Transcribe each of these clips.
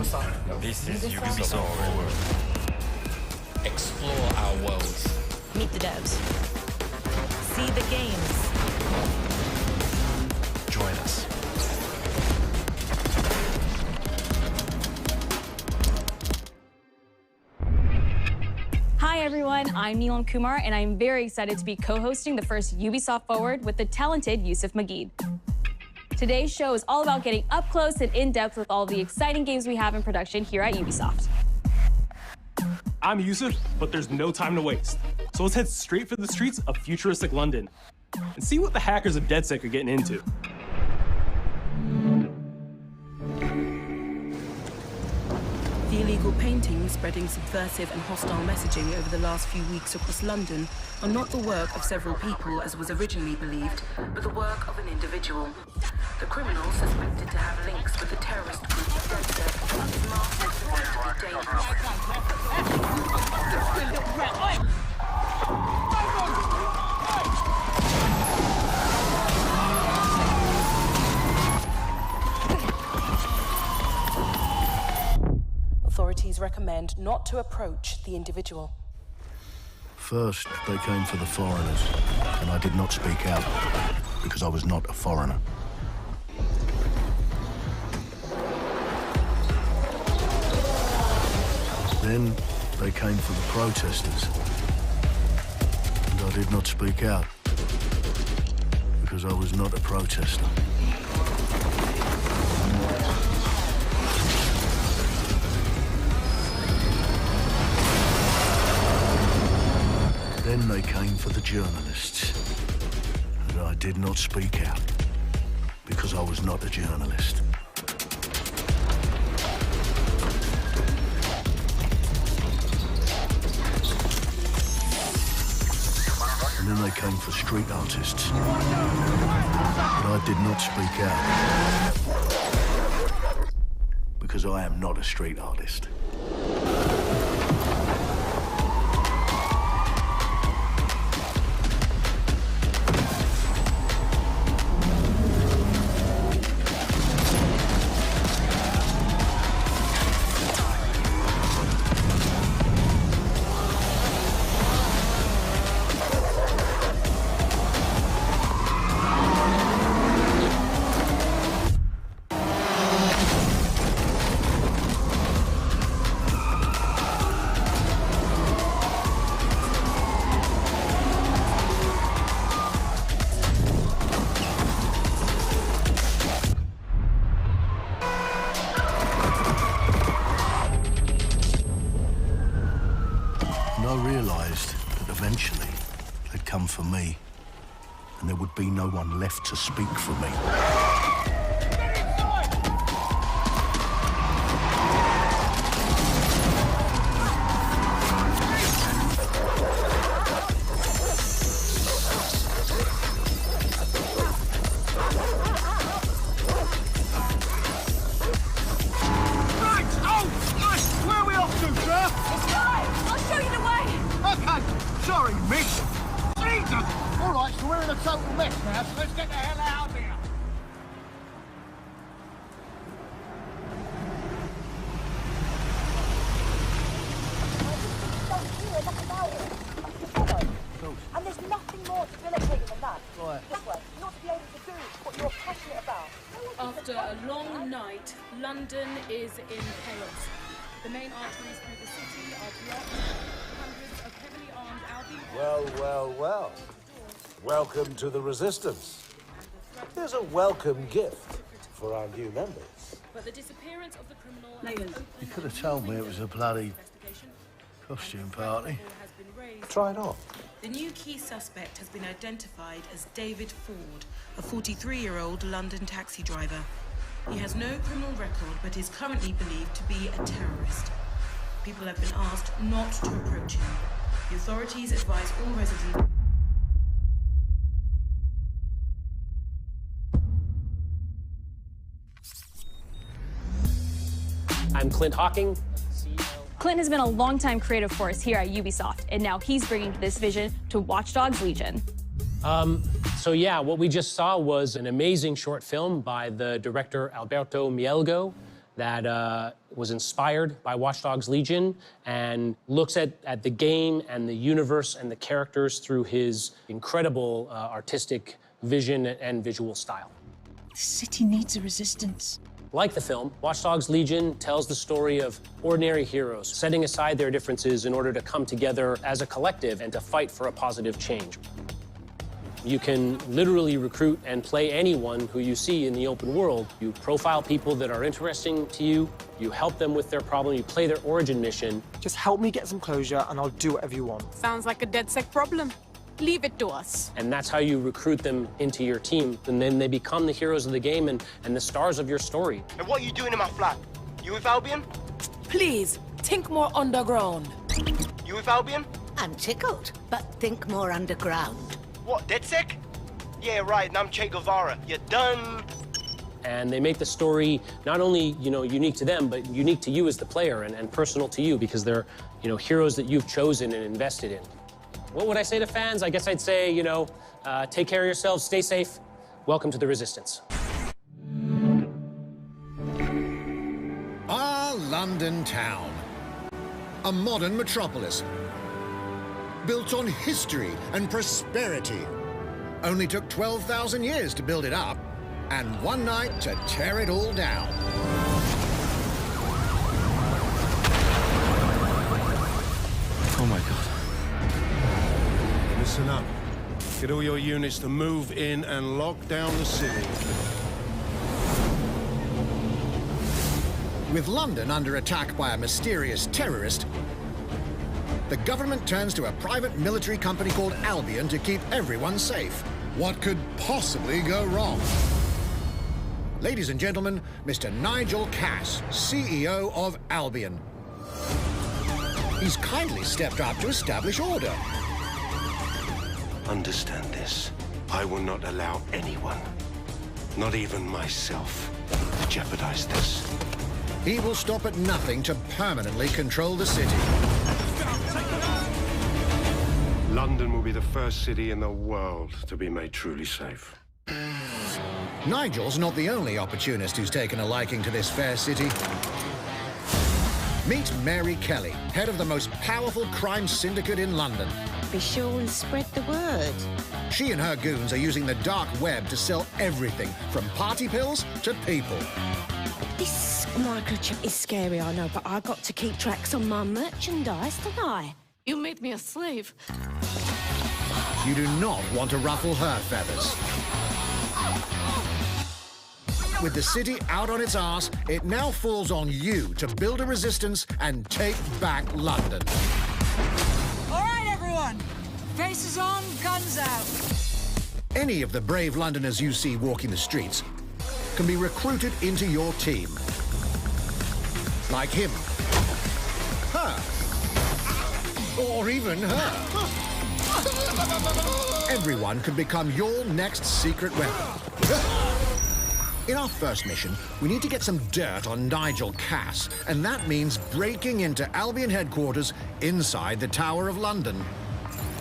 Ubisoft. This is Ubisoft Forward. Explore our worlds. Meet the devs. See the games. Join us. Hi everyone, I'm Neelam Kumar, and I'm very excited to be co-hosting the first Ubisoft Forward with the talented Yusuf Mageed. Today's show is all about getting up close and in-depth with all the exciting games we have in production here at Ubisoft. I'm Yusuf, but there's no time to waste. So let's head straight for the streets of futuristic London and see what the hackers of DedSec are getting into. The illegal paintings spreading subversive and hostile messaging over the last few weeks across London are not the work of several people, as was originally believed, but the work of an individual. The criminal, suspected to have links with the terrorist group DedSec, is marked as presented dangerous. Authorities recommend not to approach the individual. First, they came for the foreigners, and I did not speak out because I was not a foreigner. Then, they came for the protesters, and I did not speak out because I was not a protester. Then they came for the journalists, and I did not speak out because I was not a journalist. And then they came for street artists, but I did not speak out because I am not a street artist. For me, and there would be no one left to speak for me. Where are we off to, sir? It's fine! I'll show you the way! Okay, sorry, miss. Jesus! All right, so we're in a total mess now, so let's get the hell out of here. And there's nothing more debilitating than that. Right. This way, not to be able to do what you're passionate about. After a long night, London is in chaos. The main arteries through the city are blocked. Hundreds of heavily armed Albion... Well. Welcome to the Resistance. Here's a welcome gift for our new members. But the disappearance of the criminal... You could have told me it was a bloody costume party. Try it on. The new key suspect has been identified as David Ford, a 43-year-old London taxi driver. He has no criminal record, but is currently believed to be a terrorist. People have been asked not to approach him. The authorities advise all residents... I'm Clint Hawking. Clint has been a longtime creative force here at Ubisoft, and now he's bringing this vision to Watch Dogs Legion. So yeah, what we just saw was an amazing short film by the director Alberto Mielgo that was inspired by Watch Dogs Legion and looks at the game and the universe and the characters through his incredible artistic vision and visual style. The city needs a resistance. Like the film, Watch Dogs Legion tells the story of ordinary heroes setting aside their differences in order to come together as a collective and to fight for a positive change. You can literally recruit and play anyone who you see in the open world. You profile people that are interesting to you, you help them with their problem, you play their origin mission. Just help me get some closure and I'll do whatever you want. Sounds like a DedSec problem. Leave it to us. And that's how you recruit them into your team. And then they become the heroes of the game and the stars of your story. And what are you doing in my flat? You with Albion? Please, think more underground. You with Albion? I'm tickled, but think more underground. What, DedSec? Yeah, right, and I'm Che Guevara. You're done. And they make the story not only, unique to them, but unique to you as the player and personal to you because they're, heroes that you've chosen and invested in. What would I say to fans? I guess I'd say, take care of yourselves, stay safe. Welcome to the Resistance. Our London town. A modern metropolis. Built on history and prosperity. Only took 12,000 years to build it up, and one night to tear it all down. Oh my God. Listen up. Get all your units to move in and lock down the city. With London under attack by a mysterious terrorist, the government turns to a private military company called Albion to keep everyone safe. What could possibly go wrong? Ladies and gentlemen, Mr. Nigel Cass, CEO of Albion. He's kindly stepped up to establish order. Understand this. I will not allow anyone, not even myself, to jeopardize this. He will stop at nothing to permanently control the city. London will be the first city in the world to be made truly safe. Nigel's not the only opportunist who's taken a liking to this fair city. Meet Mary Kelly, head of the most powerful crime syndicate in London. Be sure and spread the word. She and her goons are using the dark web to sell everything from party pills to people. This microchip is scary, I know, but I got to keep tracks on my merchandise, don't I? You made me a slave. You do not want to ruffle her feathers. With the city out on its arse, it now falls on you to build a resistance and take back London. All right, everyone. Faces on, guns out. Any of the brave Londoners you see walking the streets can be recruited into your team. Like him. Her. Or even her. Everyone could become your next secret weapon. In our first mission, we need to get some dirt on Nigel Cass, and that means breaking into Albion headquarters inside the Tower of London.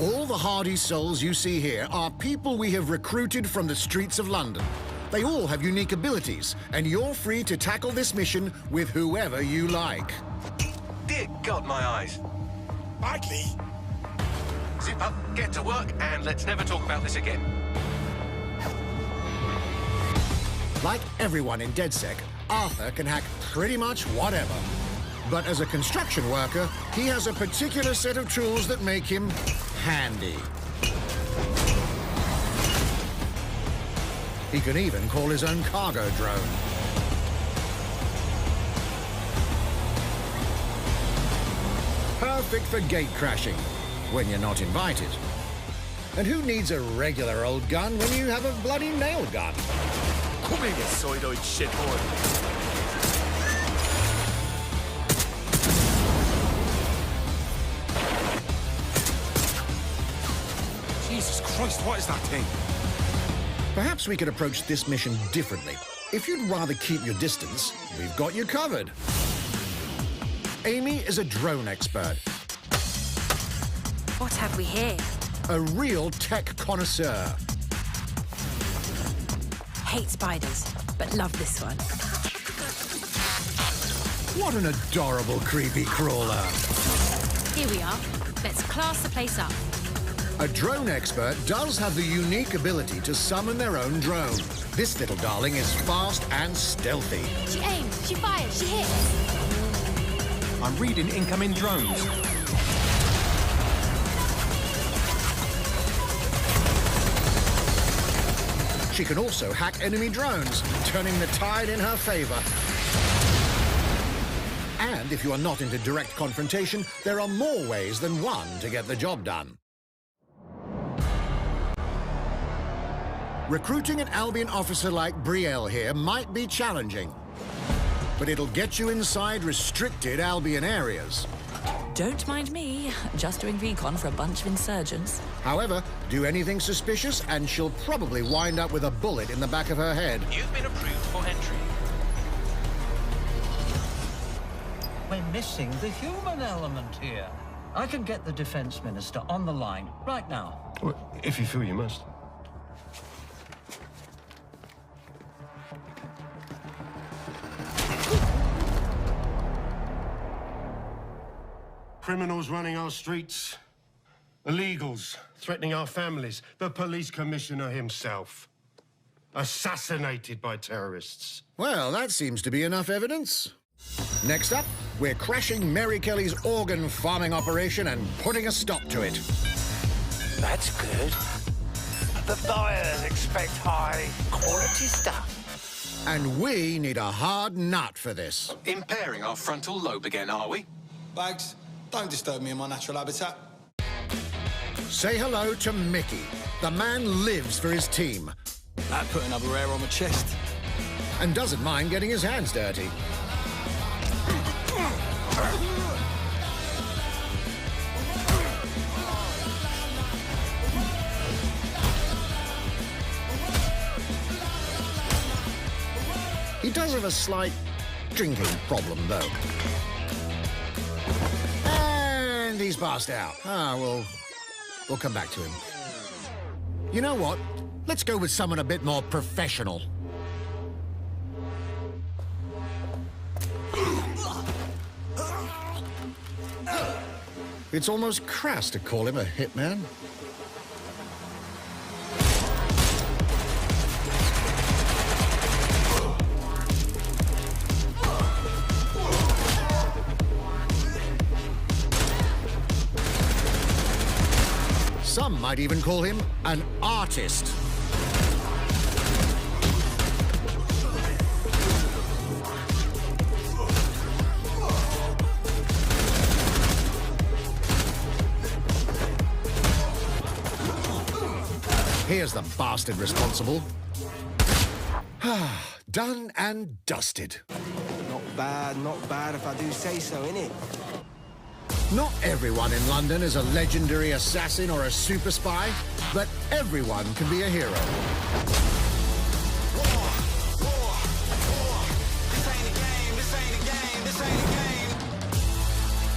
All the hardy souls you see here are people we have recruited from the streets of London. They all have unique abilities, and you're free to tackle this mission with whoever you like. Dear God, my eyes. Badly. Zip up, get to work, and let's never talk about this again. Like everyone in DedSec, Arthur can hack pretty much whatever. But as a construction worker, he has a particular set of tools that make him handy. He can even call his own cargo drone. Perfect for gate crashing, when you're not invited. And who needs a regular old gun when you have a bloody nail gun? Come here, you soidoid shithole. Jesus Christ, what is that thing? Perhaps we could approach this mission differently. If you'd rather keep your distance, we've got you covered. Amy is a drone expert. What have we here? A real tech connoisseur. Hate spiders, but love this one. What an adorable creepy crawler. Here we are. Let's class the place up. A drone expert does have the unique ability to summon their own drone. This little darling is fast and stealthy. She aims, she fires, she hits. I'm reading incoming drones. She can also hack enemy drones, turning the tide in her favor. And if you are not into direct confrontation, there are more ways than one to get the job done. Recruiting an Albion officer like Brielle here might be challenging, but it'll get you inside restricted Albion areas. Don't mind me, just doing recon for a bunch of insurgents. However, do anything suspicious and she'll probably wind up with a bullet in the back of her head. You've been approved for entry. We're missing the human element here. I can get the Defense Minister on the line right now. Well, if you feel you must. Criminals running our streets, illegals threatening our families, the police commissioner himself, assassinated by terrorists. Well, that seems to be enough evidence. Next up, we're crashing Mary Kelly's organ farming operation and putting a stop to it. That's good. The buyers expect high-quality stuff. And we need a hard nut for this. Impairing our frontal lobe again, are we? Bags, don't disturb me in my natural habitat. Say hello to Mickey. The man lives for his team. That put another hair on my chest. And doesn't mind getting his hands dirty. He does have a slight drinking problem, though. And he's passed out. We'll come back to him. You know what? Let's go with someone a bit more professional. It's almost crass to call him a hitman. Some might even call him an artist. Here's the bastard responsible. Done and dusted. Not bad if I do say so, innit? Not everyone in London is a legendary assassin or a super spy, but everyone can be a hero.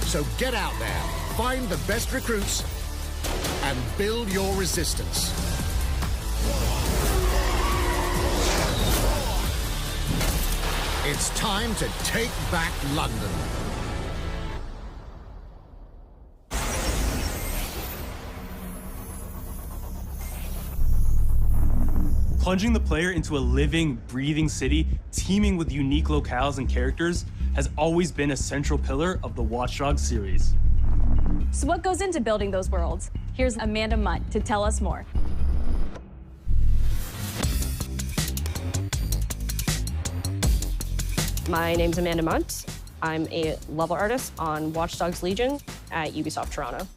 So get out there, find the best recruits, and build your resistance. It's time to take back London. Plunging the player into a living, breathing city teeming with unique locales and characters has always been a central pillar of the Watch Dogs series. So what goes into building those worlds? Here's Amanda Munt to tell us more. My name's Amanda Munt. I'm a level artist on Watch Dogs Legion at Ubisoft Toronto.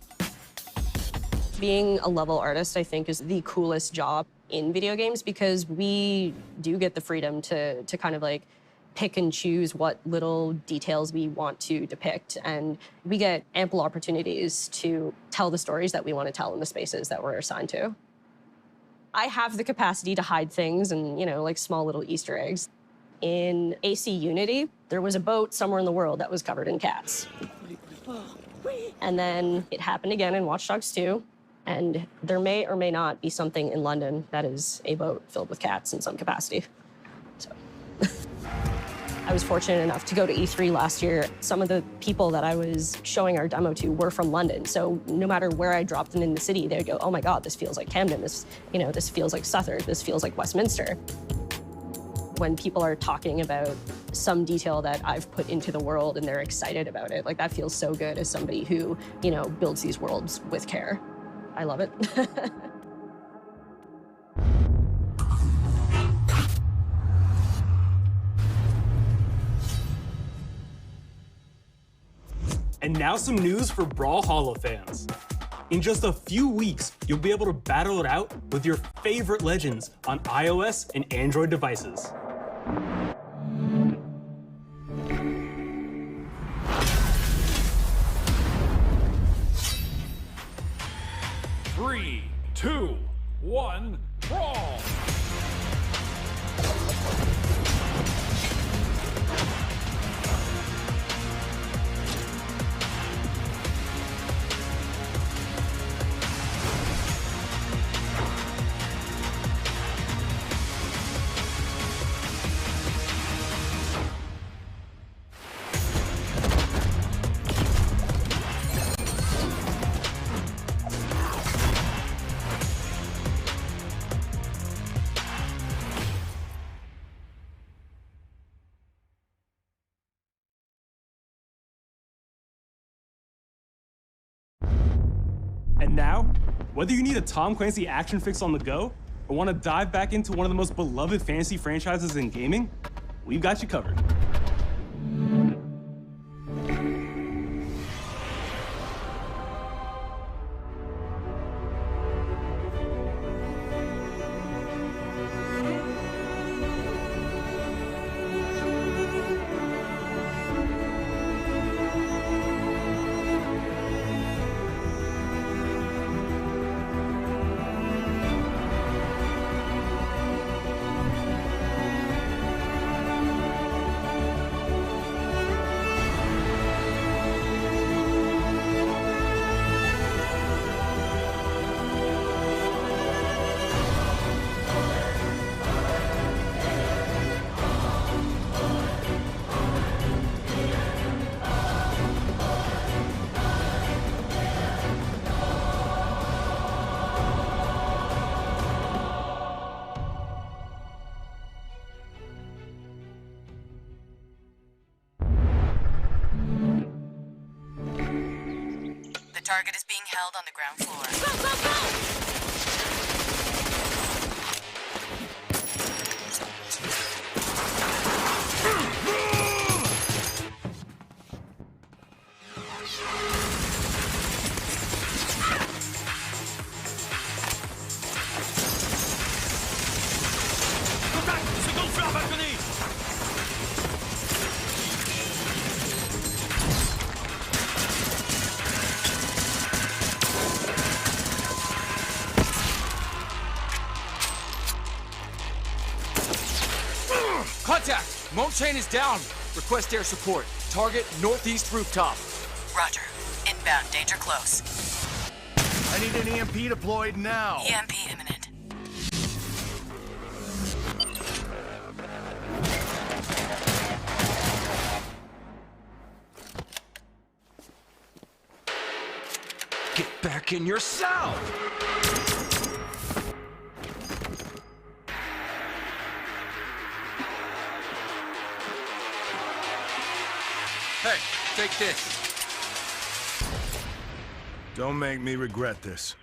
Being a level artist, I think, is the coolest job in video games because we do get the freedom to kind of like pick and choose what little details we want to depict. And we get ample opportunities to tell the stories that we want to tell in the spaces that we're assigned to. I have the capacity to hide things and, you know, like small little Easter eggs. In AC Unity, there was a boat somewhere in the world that was covered in cats. And then it happened again in Watch Dogs 2. And there may or may not be something in London that is a boat filled with cats in some capacity. So. I was fortunate enough to go to E3 last year. Some of the people that I was showing our demo to were from London, so no matter where I dropped them in the city, they'd go, oh my God, this feels like Camden, this feels like Southwark, this feels like Westminster. When people are talking about some detail that I've put into the world and they're excited about it, like that feels so good as somebody who, builds these worlds with care. I love it. And now some news for Brawlhalla fans. In just a few weeks, you'll be able to battle it out with your favorite legends on iOS and Android devices. Three, 2, 1, brawl! And now, whether you need a Tom Clancy action fix on the go, or want to dive back into one of the most beloved fantasy franchises in gaming, we've got you covered. The target is being held on the ground floor. Contact! Moat chain is down. Request air support. Target northeast rooftop. Roger. Inbound, danger close. I need an EMP deployed now. EMP imminent. Get back in your cell! Hey, take this. Don't make me regret this.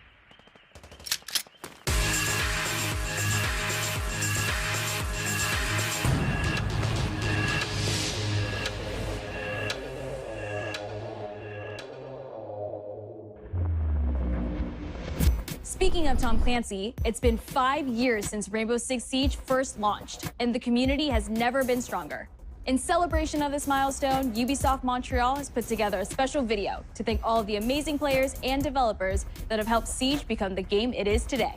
Speaking of Tom Clancy, it's been 5 years since Rainbow Six Siege first launched, and the community has never been stronger. In celebration of this milestone, Ubisoft Montreal has put together a special video to thank all of the amazing players and developers that have helped Siege become the game it is today.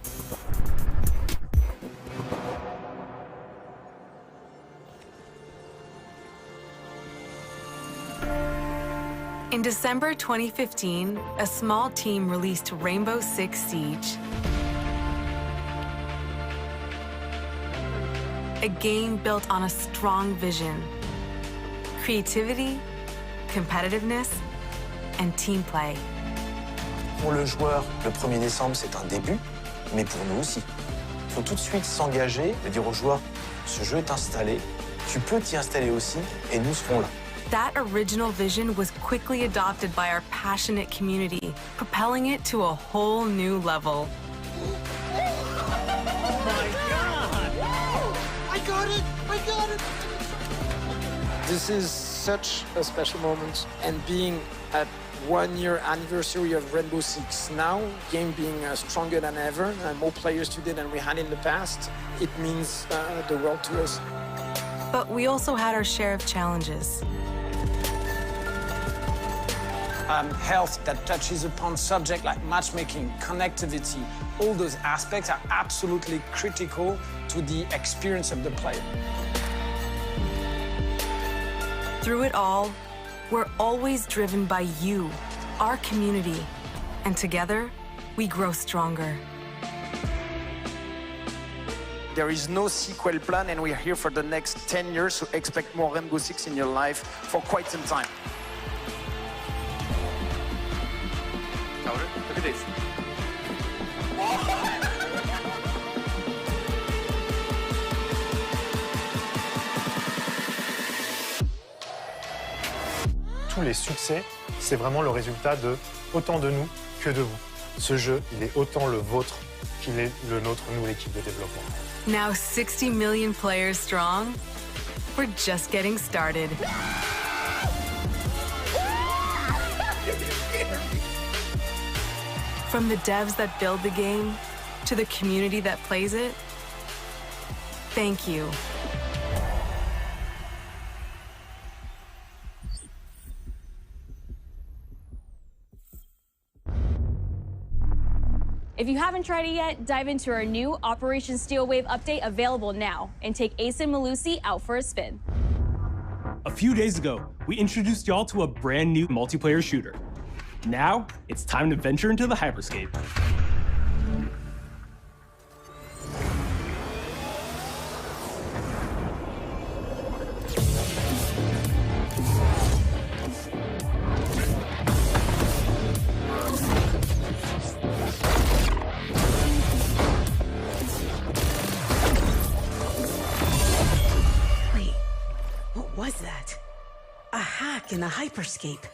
In December 2015, a small team released Rainbow Six Siege. A game built on a strong vision, creativity, competitiveness, and team play. Pour le joueur, le 1er décembre, c'est un début, mais pour nous aussi. Il faut tout de suite s'engager et dire aux joueurs, ce jeu est installé, tu peux t'y installer aussi, et nous serons là. That original vision was quickly adopted by our passionate community, propelling it to a whole new level. I got it! This is such a special moment, and being at 1 year anniversary of Rainbow Six now, game being stronger than ever, and more players today than we had in the past, it means the world to us. But we also had our share of challenges. Health that touches upon subjects like matchmaking, connectivity, all those aspects are absolutely critical to the experience of the player. Through it all, we're always driven by you, our community, and together, we grow stronger. There is no sequel plan, and we're here for the next 10 years, so expect more Rainbow Six in your life for quite some time. Look at this. Tous les succès, c'est vraiment le résultat de autant de nous que de vous. Ce jeu, il est autant le vôtre qu'il est le nôtre, nous, l'équipe de développement. Now 60 million players strong, we're just getting started. From the devs that build the game to the community that plays it, thank you. If you haven't tried it yet, dive into our new Operation Steel Wave update available now and take Ace and Malusi out for a spin. A few days ago, we introduced y'all to a brand new multiplayer shooter. Now, it's time to venture into the hyperscape. What was that? A hack in the hyperscape.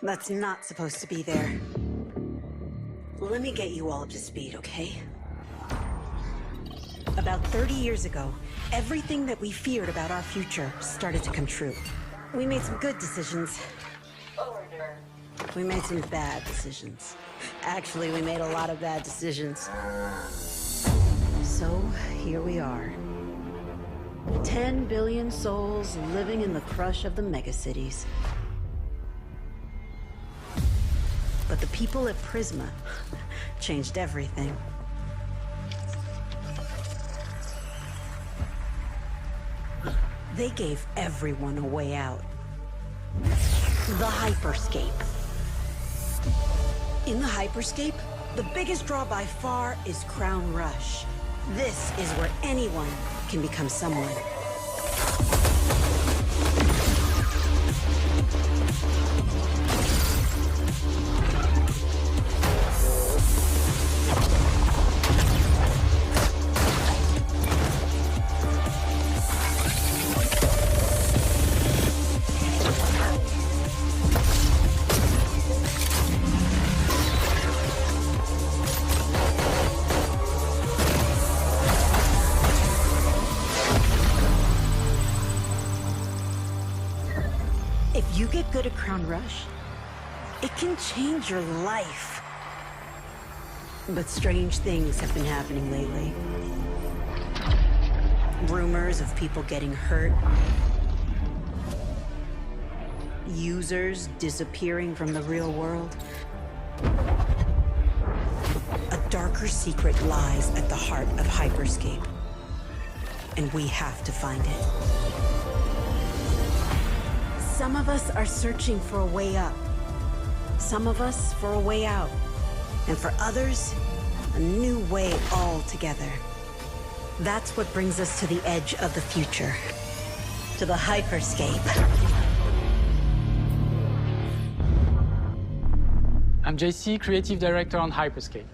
That's not supposed to be there. Let me get you all up to speed, okay? About 30 years ago, everything that we feared about our future started to come true. We made some good decisions. We made some bad decisions. Actually, we made a lot of bad decisions. So, here we are. 10 billion souls living in the crush of the megacities. But the people at Prisma changed everything. They gave everyone a way out. The hyperscape. In the hyperscape, the biggest draw by far is Crown Rush. This is where anyone can become someone. If you get good at Crown Rush, it can change your life. But strange things have been happening lately. Rumors of people getting hurt. Users disappearing from the real world. A darker secret lies at the heart of Hyperscape. And we have to find it. Some of us are searching for a way up. Some of us for a way out. And for others, a new way altogether. That's what brings us to the edge of the future. To the hyperscape. I'm JC, Creative Director on Hyperscape.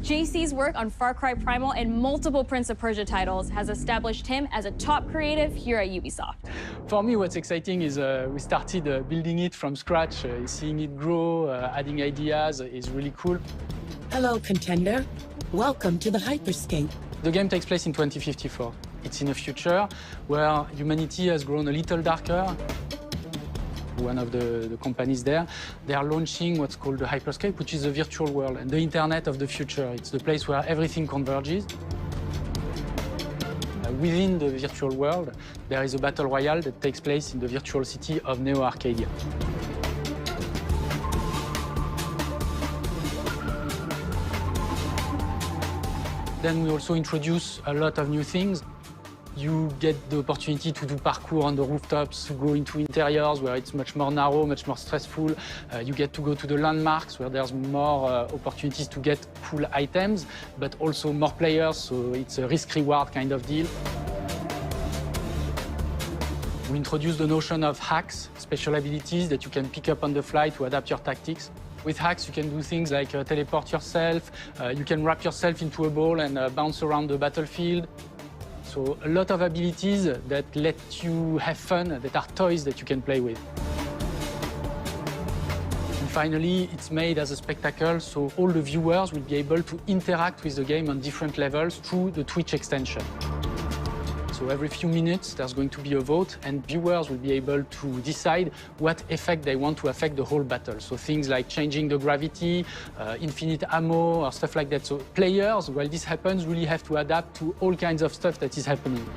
JC's work on Far Cry Primal and multiple Prince of Persia titles has established him as a top creative here at Ubisoft. For me, what's exciting is we started building it from scratch. Seeing it grow, adding ideas is really cool. Hello, contender. Welcome to the Hyperscape. The game takes place in 2054. It's in a future where humanity has grown a little darker. One of the companies there, they are launching what's called the Hyperscape, which is a virtual world and the internet of the future. It's the place where everything converges. Within the virtual world, there is a battle royale that takes place in the virtual city of Neo Arcadia. Then we also introduce a lot of new things. You get the opportunity to do parkour on the rooftops, to go into interiors where it's much more narrow, much more stressful. You get to go to the landmarks where there's more opportunities to get cool items, but also more players, so it's a risk-reward kind of deal. We introduced the notion of hacks, special abilities that you can pick up on the fly to adapt your tactics. With hacks, you can do things like teleport yourself, you can wrap yourself into a ball and bounce around the battlefield. So a lot of abilities that let you have fun, that are toys that you can play with. And finally, it's made as a spectacle, so all the viewers will be able to interact with the game on different levels through the Twitch extension. So every few minutes, there's going to be a vote, and viewers will be able to decide what effect they want to affect the whole battle. So things like changing the gravity, infinite ammo, or stuff like that. So players, while this happens, really have to adapt to all kinds of stuff that is happening.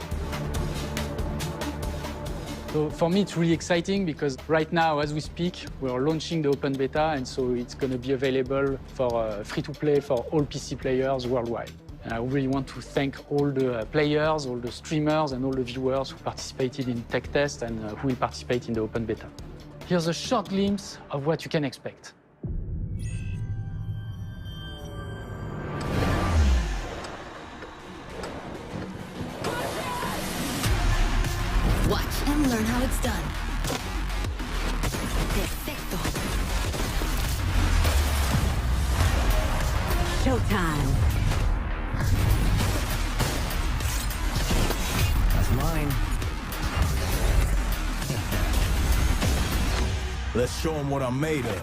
So for me, it's really exciting because right now, as we speak, we're launching the open beta, and so it's going to be available for free-to-play for all PC players worldwide. And I really want to thank all the players, all the streamers, and all the viewers who participated in tech test and who will participate in the open beta. Here's a short glimpse of what you can expect. Watch and learn how it's done. Perfecto. Showtime. Mine. Let's show them what I'm made of.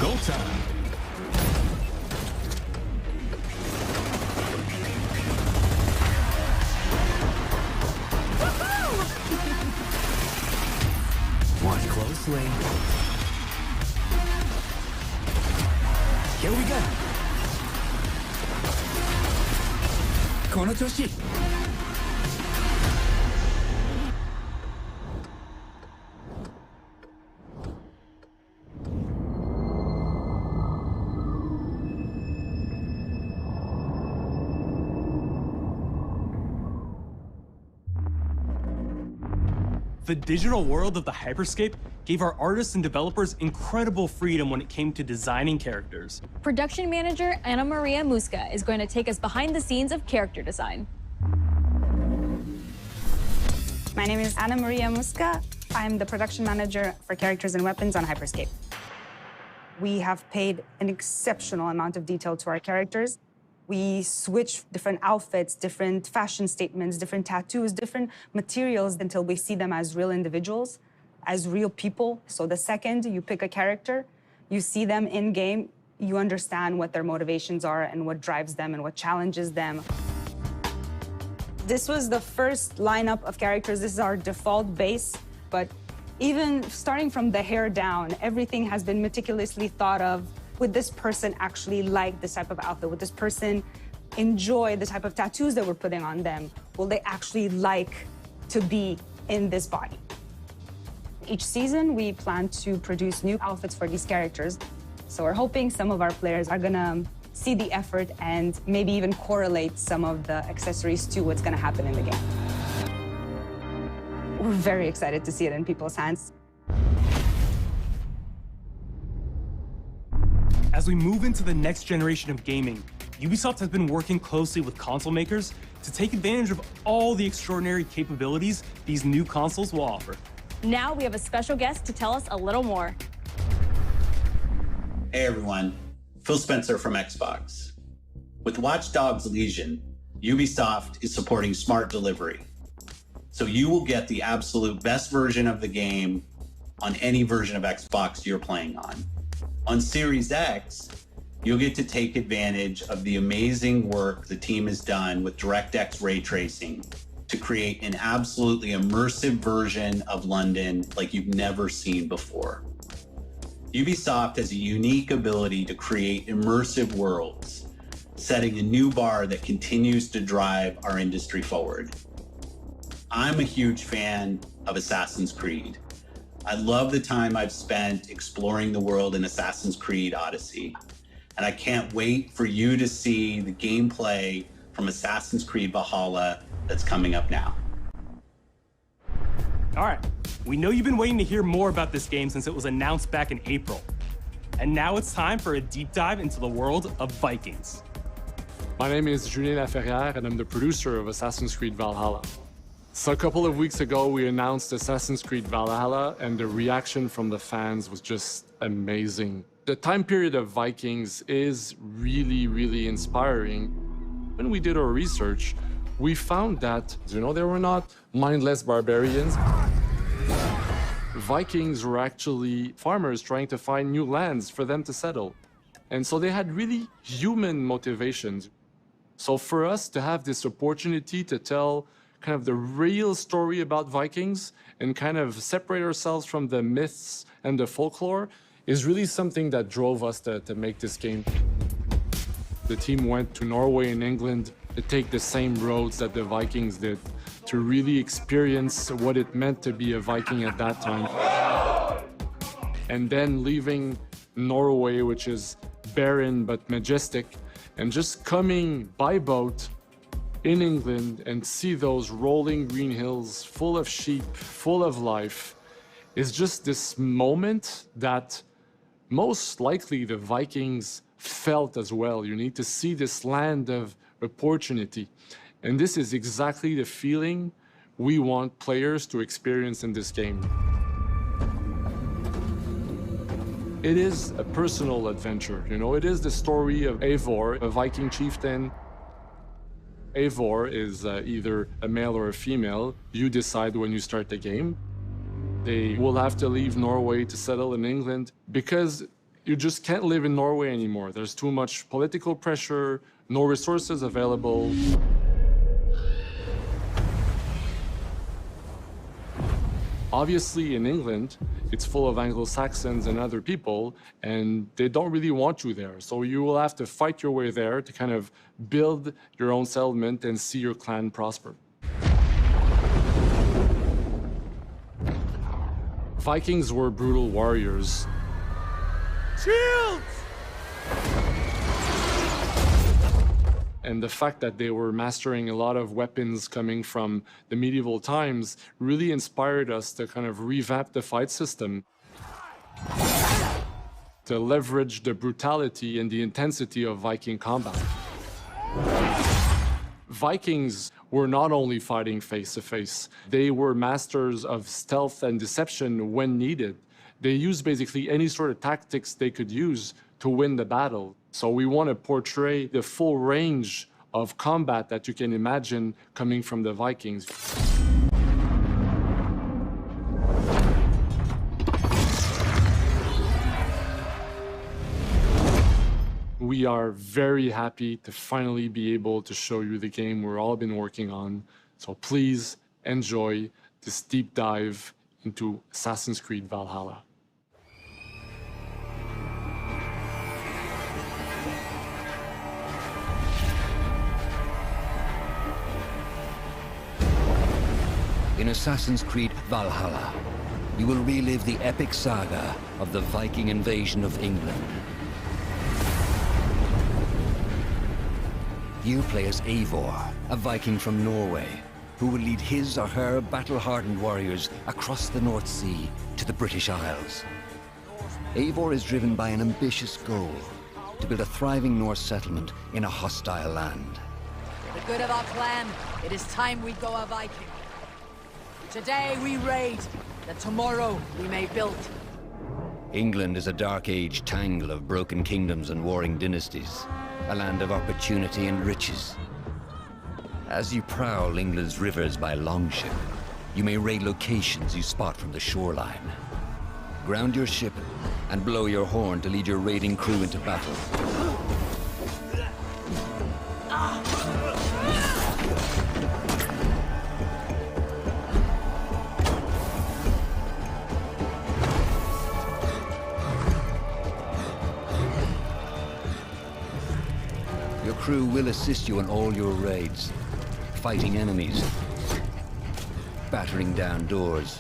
Go time. Watch closely. Here we go. この調子。The digital world of the Hyperscape gave our artists and developers incredible freedom when it came to designing characters. Production manager Amerime Media is going to take us behind the scenes of character design. My name is Amerime Media. I'm the production manager for characters and weapons on Hyperscape. We have paid an exceptional amount of detail to our characters. We switch different outfits, different fashion statements, different tattoos, different materials until we see them as real individuals, as real people. So the second you pick a character, you see them in-game, you understand what their motivations are and what drives them and what challenges them. This was the first lineup of characters. This is our default base, but even starting from the hair down, everything has been meticulously thought of. Would this person actually like this type of outfit? Would this person enjoy the type of tattoos that we're putting on them? Will they actually like to be in this body? Each season, we plan to produce new outfits for these characters. So we're hoping some of our players are gonna see the effort and maybe even correlate some of the accessories to what's gonna happen in the game. We're very excited to see it in people's hands. As we move into the next generation of gaming, Ubisoft has been working closely with console makers to take advantage of all the extraordinary capabilities these new consoles will offer. Now we have a special guest to tell us a little more. Hey everyone, Phil Spencer from Xbox. With Watch Dogs Legion, Ubisoft is supporting smart delivery. So you will get the absolute best version of the game on any version of Xbox you're playing on. On Series X, you'll get to take advantage of the amazing work the team has done with DirectX ray tracing to create an absolutely immersive version of London like you've never seen before. Ubisoft has a unique ability to create immersive worlds, setting a new bar that continues to drive our industry forward. I'm a huge fan of Assassin's Creed. I love the time I've spent exploring the world in Assassin's Creed Odyssey, and I can't wait for you to see the gameplay from Assassin's Creed Valhalla that's coming up now. All right, we know you've been waiting to hear more about this game since it was announced back in April. And now it's time for a deep dive into the world of Vikings. My name is Julien Laferrière, and I'm the producer of Assassin's Creed Valhalla. So a couple of weeks ago, we announced Assassin's Creed Valhalla, and the reaction from the fans was just amazing. The time period of Vikings is really, really inspiring. When we did our research, we found that, they were not mindless barbarians. Vikings were actually farmers trying to find new lands for them to settle. And so they had really human motivations. So for us to have this opportunity to tell kind of the real story about Vikings and kind of separate ourselves from the myths and the folklore is really something that drove us to make this game. The team went to Norway and England to take the same roads that the Vikings did, to really experience what it meant to be a Viking at that time. And then leaving Norway, which is barren but majestic, and just coming by boat in England and see those rolling green hills full of sheep, full of life, is just this moment that most likely the Vikings felt as well. You need to see this land of opportunity. And this is exactly the feeling we want players to experience in this game. It is a personal adventure, it is the story of Eivor, a Viking chieftain. Eivor is either a male or a female. You decide when you start the game. They will have to leave Norway to settle in England because you just can't live in Norway anymore. There's too much political pressure, no resources available. Obviously, in England, it's full of Anglo-Saxons and other people, and they don't really want you there. So you will have to fight your way there to kind of build your own settlement and see your clan prosper. Vikings were brutal warriors. Shields! And the fact that they were mastering a lot of weapons coming from the medieval times really inspired us to kind of revamp the fight system, to leverage the brutality and the intensity of Viking combat. Vikings were not only fighting face-to-face, they were masters of stealth and deception when needed. They used basically any sort of tactics they could use to win the battle. So we want to portray the full range of combat that you can imagine coming from the Vikings. We are very happy to finally be able to show you the game we've all been working on. So please enjoy this deep dive into Assassin's Creed Valhalla. In Assassin's Creed Valhalla, you will relive the epic saga of the Viking invasion of England. You play as Eivor, a Viking from Norway, who will lead his or her battle-hardened warriors across the North Sea to the British Isles. Eivor is driven by an ambitious goal, to build a thriving Norse settlement in a hostile land. For the good of our clan, it is time we go a Viking. Today we raid that tomorrow we may build. England is a dark age tangle of broken kingdoms and warring dynasties, a land of opportunity and riches. As you prowl England's rivers by longship, you may raid locations you spot from the shoreline. Ground your ship and blow your horn to lead your raiding crew into battle. Your crew will assist you in all your raids, fighting enemies, battering down doors,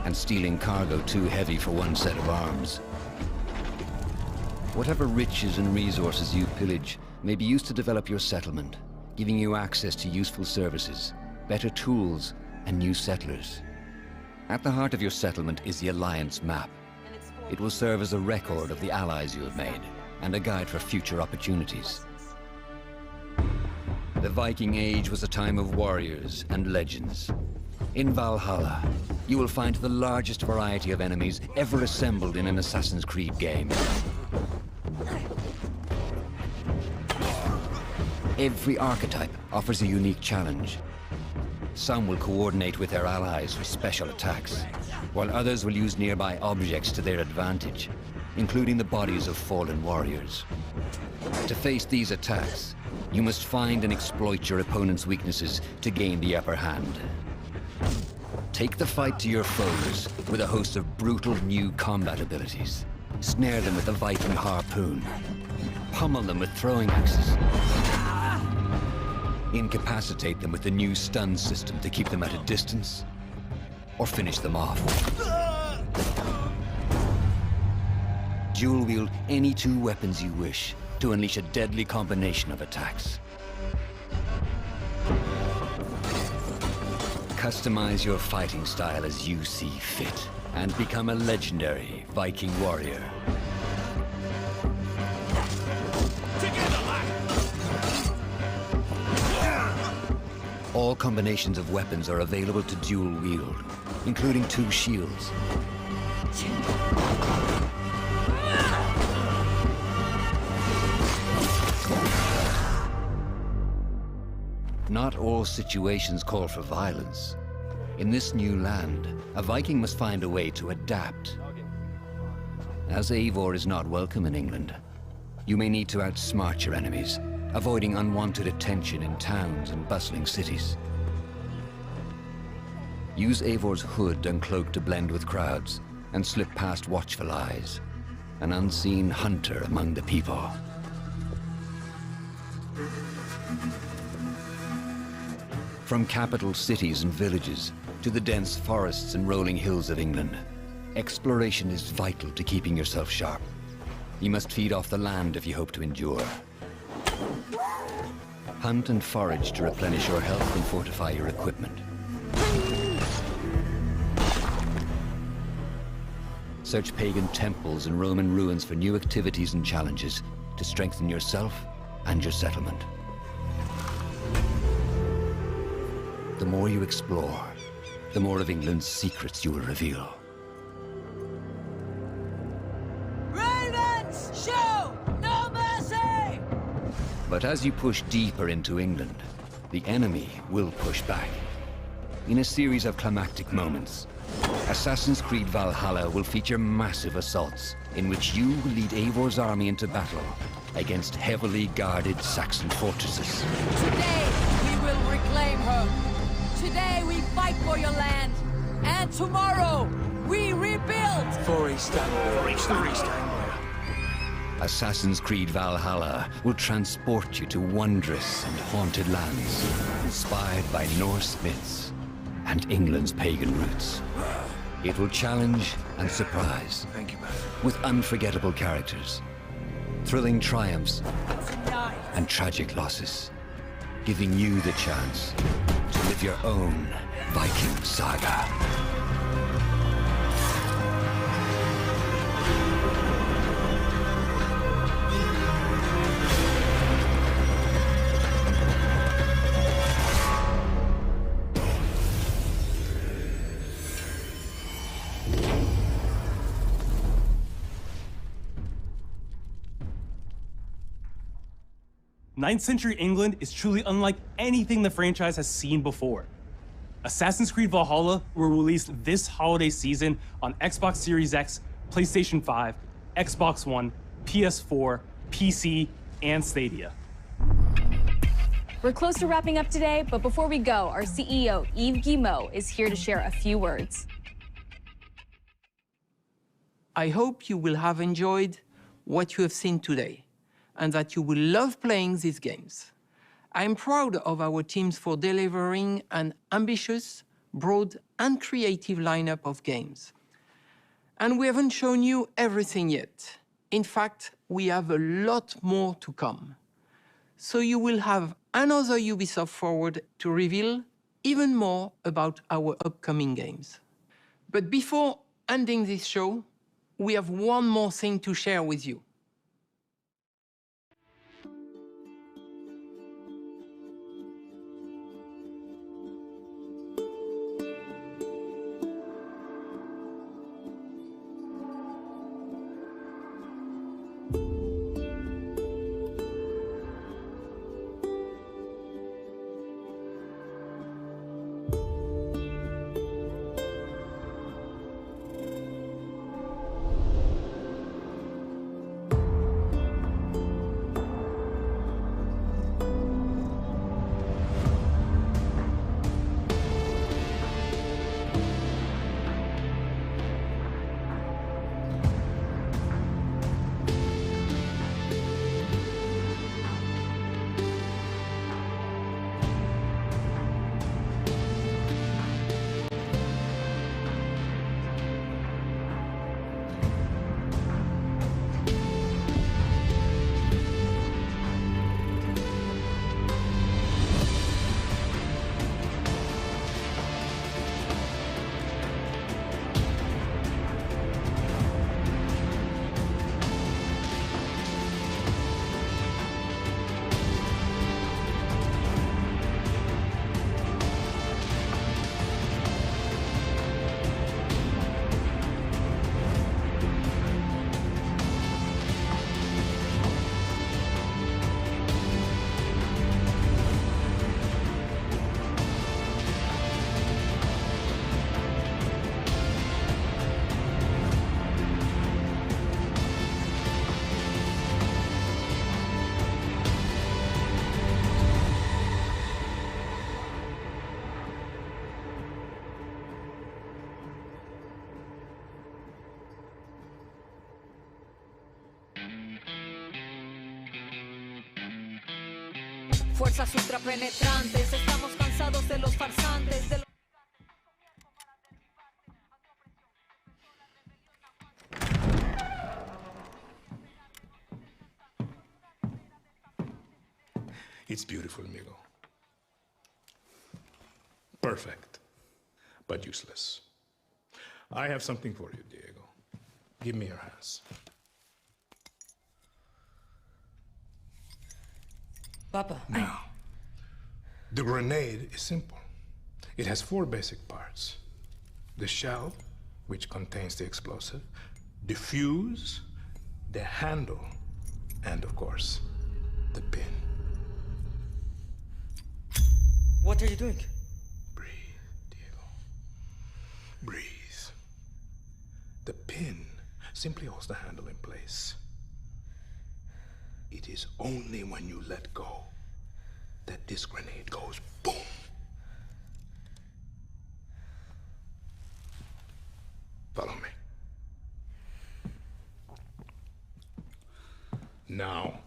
and stealing cargo too heavy for one set of arms. Whatever riches and resources you pillage may be used to develop your settlement, giving you access to useful services, better tools, and new settlers. At the heart of your settlement is the Alliance map. It will serve as a record of the allies you have made, and a guide for future opportunities. The Viking Age was a time of warriors and legends. In Valhalla, you will find the largest variety of enemies ever assembled in an Assassin's Creed game. Every archetype offers a unique challenge. Some will coordinate with their allies for special attacks, while others will use nearby objects to their advantage, including the bodies of fallen warriors. To face these attacks, you must find and exploit your opponent's weaknesses to gain the upper hand. Take the fight to your foes with a host of brutal new combat abilities. Snare them with the Viking harpoon. Pummel them with throwing axes. Incapacitate them with the new stun system to keep them at a distance, or finish them off. Dual wield any two weapons you wish to unleash a deadly combination of attacks. Customize your fighting style as you see fit, and become a legendary Viking warrior. All combinations of weapons are available to dual wield, including two shields. Not all situations call for violence. In this new land, a Viking must find a way to adapt. As Eivor is not welcome in England, you may need to outsmart your enemies, avoiding unwanted attention in towns and bustling cities. Use Eivor's hood and cloak to blend with crowds, and slip past watchful eyes, an unseen hunter among the people. From capital cities and villages to the dense forests and rolling hills of England, exploration is vital to keeping yourself sharp. You must feed off the land if you hope to endure. Hunt and forage to replenish your health and fortify your equipment. Search pagan temples and Roman ruins for new activities and challenges to strengthen yourself and your settlement. The more you explore, the more of England's secrets you will reveal. Ravens, show no mercy! But as you push deeper into England, the enemy will push back. In a series of climactic moments, Assassin's Creed Valhalla will feature massive assaults in which you will lead Eivor's army into battle against heavily guarded Saxon fortresses. Today, we will reclaim her. Today, we fight for your land. And tomorrow, we rebuild! For East Anglia. Assassin's Creed Valhalla will transport you to wondrous and haunted lands, inspired by Norse myths and England's pagan roots. It will challenge and surprise. Thank you, man. With unforgettable characters, thrilling triumphs, and tragic losses, giving you the chance to live your own Viking saga. 9th century England is truly unlike anything the franchise has seen before. Assassin's Creed Valhalla will release this holiday season on Xbox Series X, PlayStation 5, Xbox One, PS4, PC, and Stadia. We're close to wrapping up today, but before we go, our CEO, Yves Guillemot, is here to share a few words. I hope you will have enjoyed what you have seen today, and that you will love playing these games. I'm proud of our teams for delivering an ambitious, broad, and creative lineup of games. And we haven't shown you everything yet. In fact, we have a lot more to come. So you will have another Ubisoft Forward to reveal even more about our upcoming games. But before ending this show, we have one more thing to share with you. Fuerzas ultrapenetrantes, estamos cansados de los farsantes, de los... It's beautiful, amigo. Perfect, but useless. I have something for you, Diego. Give me your hands. Papa. Now, the grenade is simple. It has 4 basic parts. The shell, which contains the explosive, the fuse, the handle, and of course, the pin. What are you doing? Breathe, Diego. Breathe. The pin simply holds the handle in place. It is only when you let go that this grenade goes boom. Follow me. Now.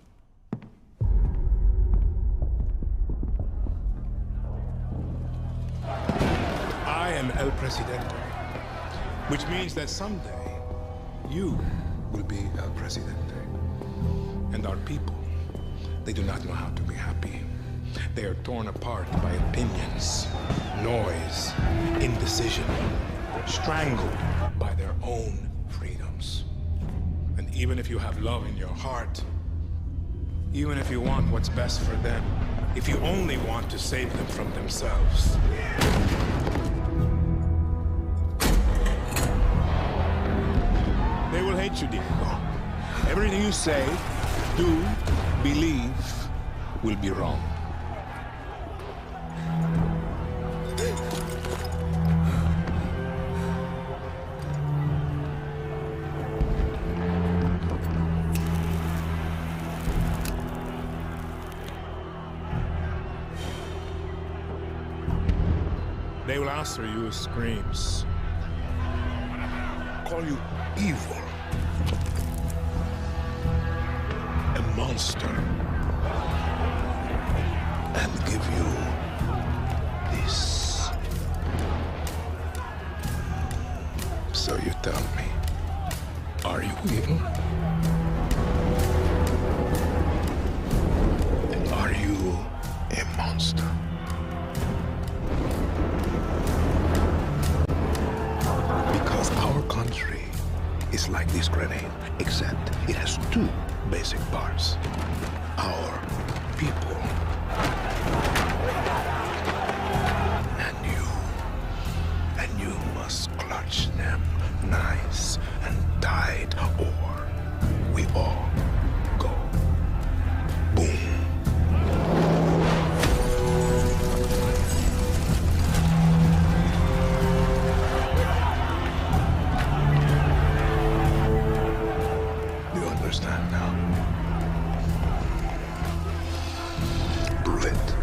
I am El Presidente, which means that someday you will be El Presidente. And our people, they do not know how to be happy. They are torn apart by opinions, noise, indecision, strangled by their own freedoms. And even if you have love in your heart, even if you want what's best for them, if you only want to save them from themselves, they will hate you, Diego. Everything you say, do, believe, will be wrong. They will answer you with screams, call you evil, a monster, and give you this. So you tell me, are you evil? And are you a monster? Because our country is like this grenade, except it has two basic parts. Our people and you must clutch them nice and tight, or we all go boom. Understand now? Prove it.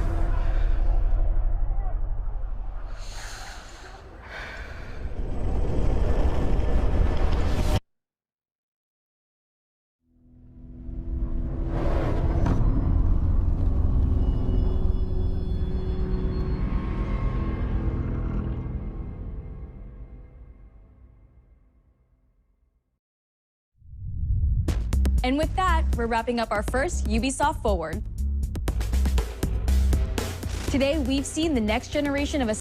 And with that, we're wrapping up our first Ubisoft Forward. Today, we've seen the next generation of